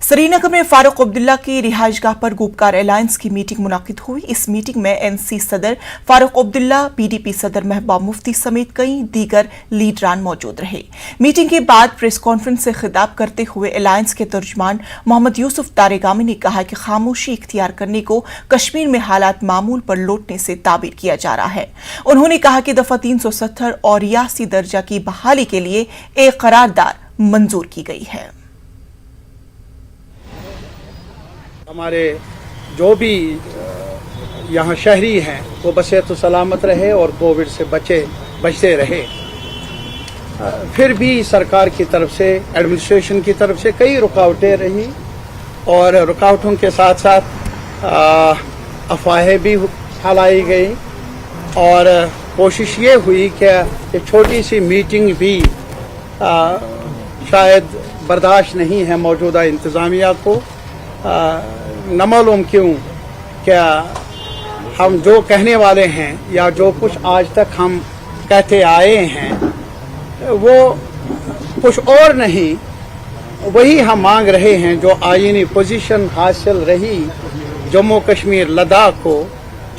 श्रीनगर में फारूक अब्दुल्ला की रिहाइशगाह पर गूपकार अलायंस की मीटिंग मुनाकिद हुई। इस मीटिंग में एनसी सदर फारूक अब्दुल्ला, पीडीपी सदर महबूब मुफ्ती समेत कई दीगर लीडरान मौजूद रहे। मीटिंग के बाद प्रेस कॉन्फ्रेंस से खिताब करते हुए अलायंस के तर्जुमान मोहम्मद यूसुफ तारेगामी ने कहा कि खामोशी इख्तियार करने को कश्मीर में हालात मामूल पर लौटने से ताबीर किया जा रहा है। उन्होंने कहा कि दफा 370 और रियासी दर्जा की बहाली के लिए एक करारदाद मंजूर की गई है। हमारे जो भी यहाँ शहरी हैं वो बसेहत सलामत रहे और कोविड से बचते रहे। फिर भी सरकार की तरफ से, एडमिनिस्ट्रेशन की तरफ से कई रुकावटें रही और रुकावटों के साथ साथ अफवाहें भी फैलाई गई और कोशिश ये हुई कि एक छोटी सी मीटिंग भी शायद बर्दाश्त नहीं है मौजूदा इंतज़ामिया को। न मालूम क्यों क्या हम जो कहने वाले हैं या जो कुछ आज तक हम कहते आए हैं वो कुछ और नहीं, वही हम मांग रहे हैं जो आईनी पोजीशन हासिल रही जम्मू कश्मीर लद्दाख को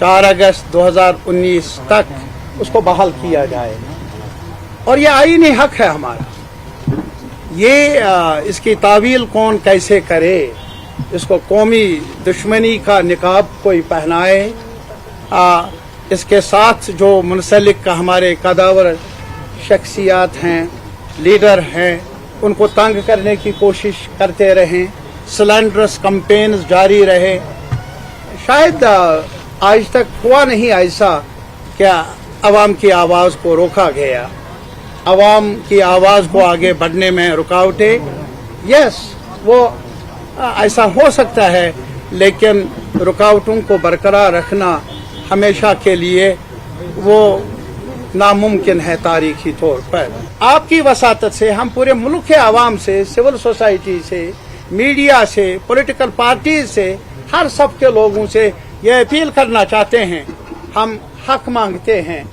4 अगस्त 2019 तक उसको बहाल किया जाए और ये आईनी हक है हमारा। ये इसकी तावील कौन कैसे करे, इसको कौमी दुश्मनी का निकाब कोई पहनाए, इसके साथ जो मुंसलिक का हमारे कदावर शख्सियात हैं, लीडर हैं, उनको तंग करने की कोशिश करते रहें, स्लैंडरस कैंपेन्स जारी रहे। शायद आज तक हुआ नहीं ऐसा क्या अवाम की आवाज़ को रोका गया, अवाम की आवाज़ को आगे बढ़ने में रुकावटें। यस, वो ऐसा हो सकता है, लेकिन रुकावटों को बरकरार रखना हमेशा के लिए वो नामुमकिन है तारीखी तौर पर। आपकी वसातत से हम पूरे मुल्क के आवाम से, सिविल सोसाइटी से, मीडिया से, पॉलिटिकल पार्टीज से, हर सब के लोगों से ये अपील करना चाहते हैं, हम हक मांगते हैं